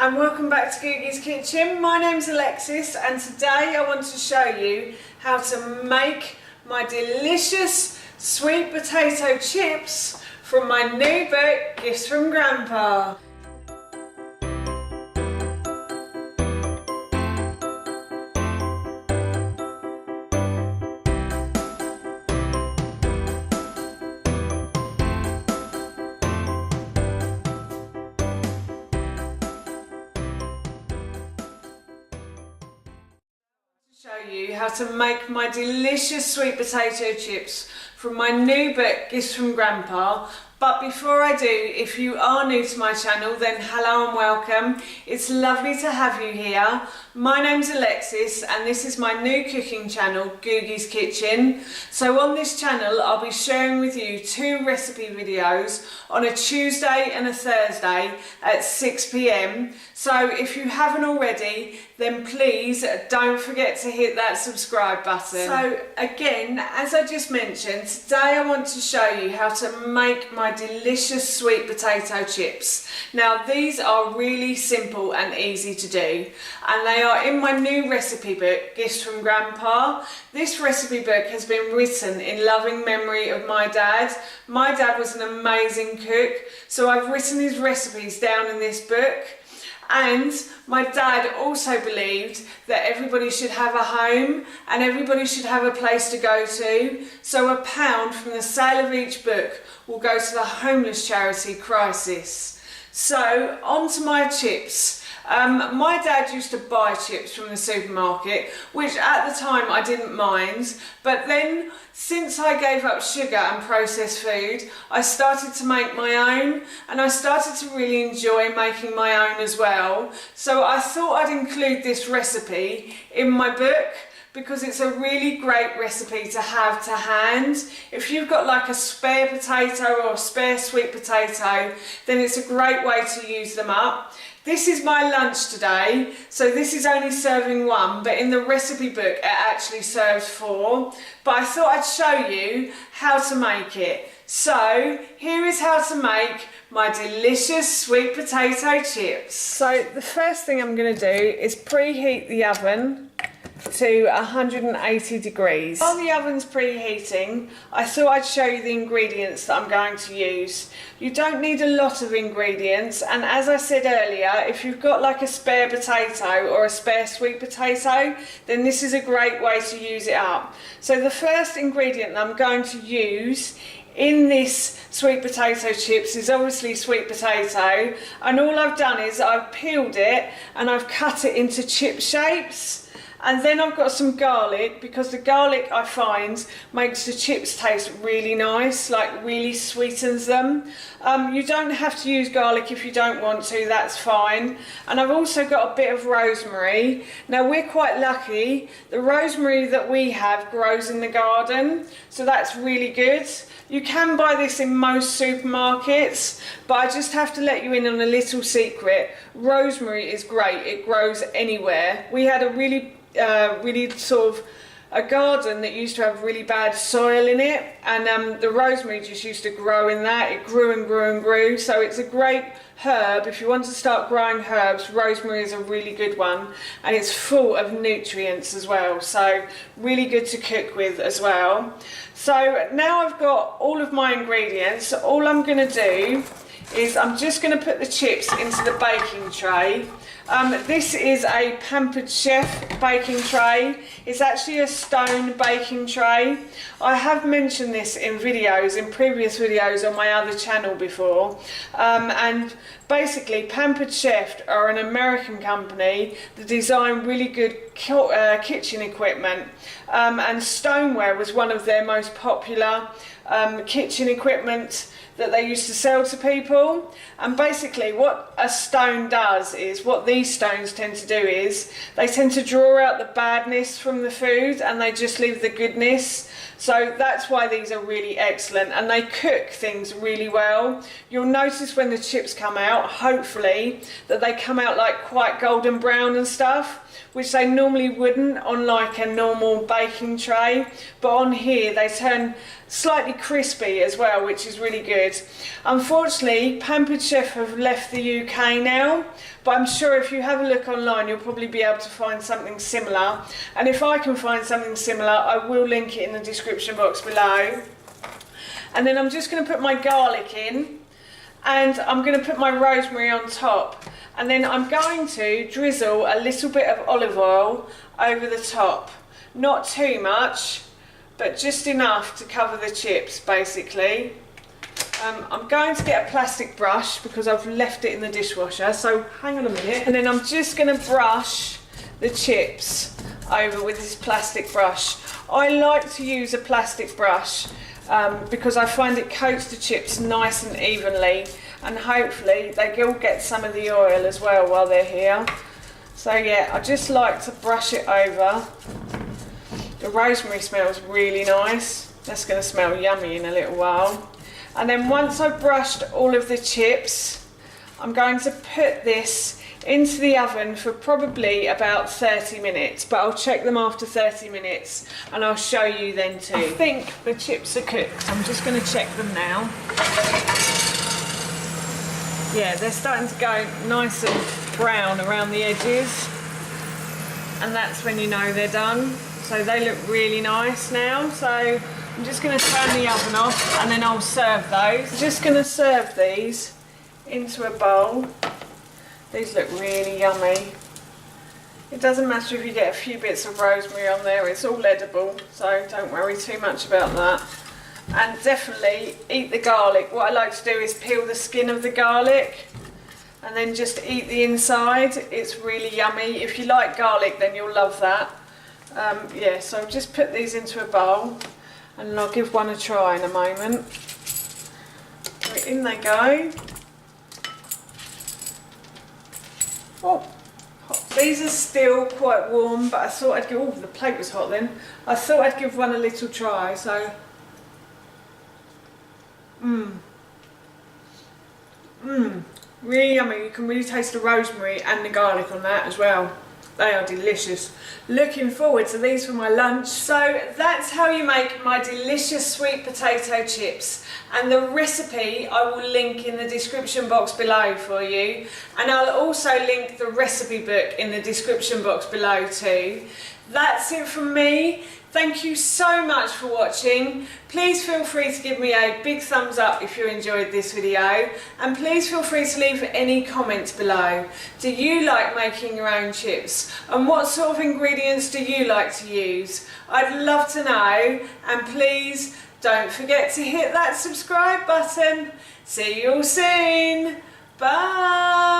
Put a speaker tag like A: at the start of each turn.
A: And welcome back to Googie's Kitchen. My name's Alexis and today I want to show you how to make my delicious sweet potato chips from my new book, Gifts from Grandpa. Show you how to make my delicious sweet potato chips from my new book Gifts from Grandpa. But before I do, if you are new to my channel, then hello and welcome. It's lovely to have you here. My name's Alexis and this is my new cooking channel, Googie's Kitchen. So on this channel I'll be sharing with you 2 recipe videos on a Tuesday and a Thursday at 6 p.m. So if you haven't already, then please don't forget to hit that subscribe button. So again, as I just mentioned, today I want to show you how to make my delicious sweet potato chips. Now these are really simple and easy to do, and they are in my new recipe book, Gifts from Grandpa. This recipe book has been written in loving memory of my dad. My dad was an amazing cook, so I've written his recipes down in this book. And my dad also believed that everybody should have a home and everybody should have a place to go to. So £1 from the sale of each book will go to the homeless charity Crisis. So on to my chips. My dad used to buy chips from the supermarket, which at the time I didn't mind, but then since I gave up sugar and processed food, I started to make my own, and I started to really enjoy making my own as well. So I thought I'd include this recipe in my book because it's a really great recipe to have to hand. If you've got like a spare potato or a spare sweet potato, then it's a great way to use them up. This is my lunch today, so this is only serving 1, but in the recipe book it actually serves 4. But I thought I'd show you how to make it. So here is how to make my delicious sweet potato chips. So the first thing I'm going to do is preheat the oven to 180 degrees. While the oven's preheating, I thought I'd show you the ingredients that I'm going to use. You don't need a lot of ingredients, and as I said earlier, if you've got like a spare potato or a spare sweet potato, then this is a great way to use it up. So the first ingredient that I'm going to use in this sweet potato chips is obviously sweet potato, and all I've done is I've peeled it and I've cut it into chip shapes. And then I've got some garlic, because the garlic I find makes the chips taste really nice, like really sweetens them. You don't have to use garlic if you don't want to, that's fine. And I've also got a bit of rosemary. Now we're quite lucky, the rosemary that we have grows in the garden, so that's really good. You can buy this in most supermarkets, but I just have to let you in on a little secret. Rosemary is great, it grows anywhere. We had a really sort of a garden that used to have really bad soil in it, and the rosemary just used to grow in that. It grew and grew and grew, so it's a great herb. If you want to start growing herbs, rosemary is a really good one, and it's full of nutrients as well, so really good to cook with as well. So now I've got all of my ingredients. All I'm going to do is I'm just going to put the chips into the baking tray. This is a Pampered Chef baking tray. It's actually a stone baking tray. I have mentioned this in videos, in previous videos on my other channel before. And basically Pampered Chef are an American company that design really good kitchen equipment. And stoneware was one of their most popular kitchen equipment that they used to sell to people. And basically what a stone does is, what these stones tend to do is, they tend to draw out the badness from the food and they just leave the goodness. So that's why these are really excellent, and they cook things really well. You'll notice when the chips come out, hopefully, that they come out like quite golden brown and stuff, which they normally wouldn't on like a normal baking tray, but on here they turn slightly crispy as well, which is really good. Unfortunately, Pampered Chef have left the UK now, but I'm sure if you have a look online you'll probably be able to find something similar, and if I can find something similar I will link it in the description box below. And then I'm just going to put my garlic in, and I'm going to put my rosemary on top, and then I'm going to drizzle a little bit of olive oil over the top. Not too much, but just enough to cover the chips basically. I'm going to get a plastic brush because I've left it in the dishwasher, so hang on a minute. And then I'm just going to brush the chips over with this plastic brush. I like to use a plastic brush because I find it coats the chips nice and evenly, and hopefully they all get some of the oil as well while they're here. So yeah, I just like to brush it over. The rosemary smells really nice. That's going to smell yummy in a little while. And then once I've brushed all of the chips, I'm going to put this into the oven for probably about 30 minutes, but I'll check them after 30 minutes and I'll show you then too. I think the chips are cooked. I'm just going to check them now. Yeah, they're starting to go nice and brown around the edges, and that's when you know they're done. So they look really nice now. So I'm just going to turn the oven off and then I'll serve those. I'm just going to serve these into a bowl. These look really yummy. It doesn't matter if you get a few bits of rosemary on there, it's all edible, so don't worry too much about that. And definitely eat the garlic. What I like to do is peel the skin of the garlic and then just eat the inside. It's really yummy. If you like garlic then you'll love that. Yeah, so just put these into a bowl and I'll give one a try in a moment. So in they go. Oh, hot. These are still quite warm, but I thought I'd give, oh, the plate was hot then. I thought I'd give one a little try, so. Really yummy. You can really taste the rosemary and the garlic on that as well. They are delicious. Looking forward to these for my lunch. So that's how you make my delicious sweet potato chips. And the recipe I will link in the description box below for you. And I'll also link the recipe book in the description box below too. That's it from me. Thank you so much for watching. Please feel free to give me a big thumbs up if you enjoyed this video, and please feel free to leave any comments below. Do you like making your own chips, and what sort of ingredients do you like to use? I'd love to know, and please don't forget to hit that subscribe button. See you all soon. Bye.